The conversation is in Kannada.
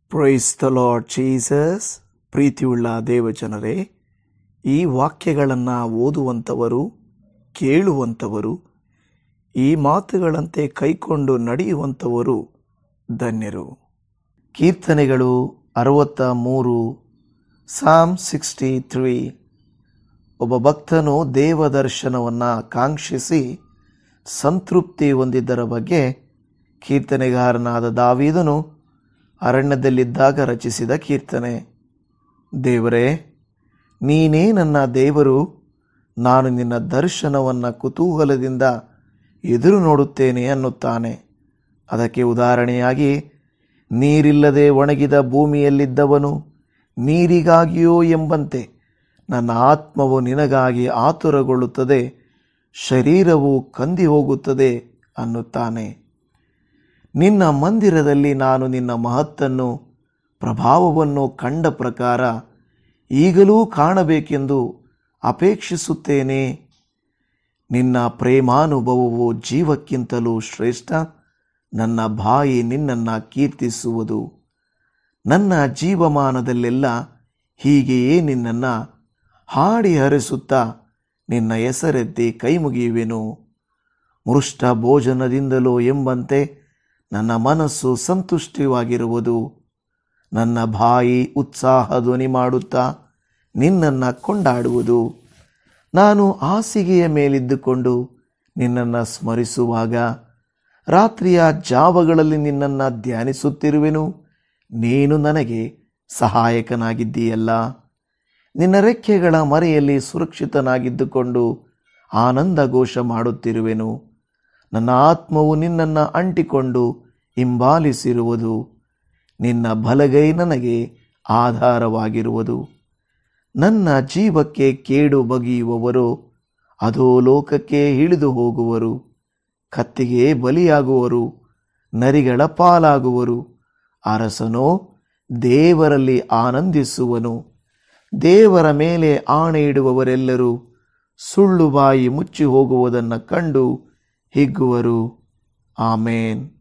Price the Lord Jesus. ಪ್ರೀತಿಯುಳ್ಳ ದೇವಜನರೇ, ಈ ವಾಕ್ಯಗಳನ್ನು ಓದುವಂಥವರು, ಕೇಳುವಂಥವರು, ಈ ಮಾತುಗಳಂತೆ ಕೈಕೊಂಡು ನಡೆಯುವಂಥವರು ಧನ್ಯರು. ಕೀರ್ತನೆಗಳು 63, ಸಾಮ್ 63. ಒಬ್ಬ ಭಕ್ತನು ದೇವದರ್ಶನವನ್ನು ಕಾಂಕ್ಷಿಸಿ ಸಂತೃಪ್ತಿ ಹೊಂದಿದ್ದರ ಬಗ್ಗೆ ಕೀರ್ತನೆಗಾರನಾದ ದಾವೀದನು ಅರಣ್ಯದಲ್ಲಿದ್ದಾಗ ರಚಿಸಿದ ಕೀರ್ತನೆ. ದೇವರೇ, ನೀನೇ ನನ್ನ ದೇವರು, ನಾನು ನಿನ್ನ ದರ್ಶನವನ್ನು ಕುತೂಹಲದಿಂದ ಎದುರು ನೋಡುತ್ತೇನೆ ಅನ್ನುತ್ತಾನೆ. ಅದಕ್ಕೆ ಉದಾಹರಣೆಯಾಗಿ, ನೀರಿಲ್ಲದೆ ಒಣಗಿದ ಭೂಮಿಯಲ್ಲಿದ್ದವನು ನೀರಿಗಾಗಿಯೋ ಎಂಬಂತೆ ನನ್ನ ಆತ್ಮವು ನಿನಗಾಗಿ ಆತುರಗೊಳ್ಳುತ್ತದೆ, ಶರೀರವು ಕಂದಿ ಹೋಗುತ್ತದೆ ಅನ್ನುತ್ತಾನೆ. ನಿನ್ನ ಮಂದಿರದಲ್ಲಿ ನಾನು ನಿನ್ನ ಮಹತ್ತನ್ನು, ಪ್ರಭಾವವನ್ನು ಕಂಡ ಪ್ರಕಾರ ಈಗಲೂ ಕಾಣಬೇಕೆಂದು ಅಪೇಕ್ಷಿಸುತ್ತೇನೆ. ನಿನ್ನ ಪ್ರೇಮಾನುಭವವು ಜೀವಕ್ಕಿಂತಲೂ ಶ್ರೇಷ್ಠ. ನನ್ನ ಬಾಯಿ ನಿನ್ನನ್ನು ಕೀರ್ತಿಸುವುದು. ನನ್ನ ಜೀವಮಾನದಲ್ಲೆಲ್ಲ ಹೀಗೆಯೇ ನಿನ್ನನ್ನು ಹಾಡಿ ಹರಿಸುತ್ತಾ ನಿನ್ನ ಹೆಸರೆತ್ತಿ ಕೈಮುಗಿಯುವೆನು. ಮೃಷ್ಟ ಭೋಜನದಿಂದಲೋ ಎಂಬಂತೆ ನನ್ನ ಮನಸ್ಸು ಸಂತುಷ್ಟವಾಗಿರುವುದು. ನನ್ನ ಬಾಯಿ ಉತ್ಸಾಹ ಧ್ವನಿ ಮಾಡುತ್ತಾ ನಿನ್ನನ್ನು ಕೊಂಡಾಡುವುದು. ನಾನು ಹಾಸಿಗೆಯ ಮೇಲಿದ್ದುಕೊಂಡು ನಿನ್ನನ್ನು ಸ್ಮರಿಸುವಾಗ ರಾತ್ರಿಯ ಜಾವಗಳಲ್ಲಿ ನಿನ್ನನ್ನು ಧ್ಯಾನಿಸುತ್ತಿರುವೆನು. ನೀನು ನನಗೆ ಸಹಾಯಕನಾಗಿದ್ದೀಯಲ್ಲ. ನಿನ್ನ ರೆಕ್ಕೆಗಳ ಮರೆಯಲ್ಲಿ ಸುರಕ್ಷಿತನಾಗಿದ್ದುಕೊಂಡು ಆನಂದ ಘೋಷ ಮಾಡುತ್ತಿರುವೆನು. ನನ್ನ ಆತ್ಮವು ನಿನ್ನನ್ನು ಅಂಟಿಕೊಂಡು ಹಿಂಬಾಲಿಸಿರುವುದು. ನಿನ್ನ ಬಲಗೈ ನನಗೆ ಆಧಾರವಾಗಿರುವುದು. ನನ್ನ ಜೀವಕ್ಕೆ ಕೇಡು ಬಗೆಯುವವರು ಅಧೋಲೋಕಕ್ಕೆ ಇಳಿದು ಹೋಗುವರು. ಕತ್ತಿಗೆ ಬಲಿಯಾಗುವರು, ನರಿಗಳ ಪಾಲಾಗುವರು. ಅರಸನೋ ದೇವರಲ್ಲಿ ಆನಂದಿಸುವನು. ದೇವರ ಮೇಲೆ ಆಣೆ ಇಡುವವರೆಲ್ಲರೂ ಸುಳ್ಳು ಬಾಯಿ ಮುಚ್ಚಿ ಹೋಗುವುದನ್ನು ಕಂಡು ಹಿಗ್ಗುವರು. ಆಮೇನ್.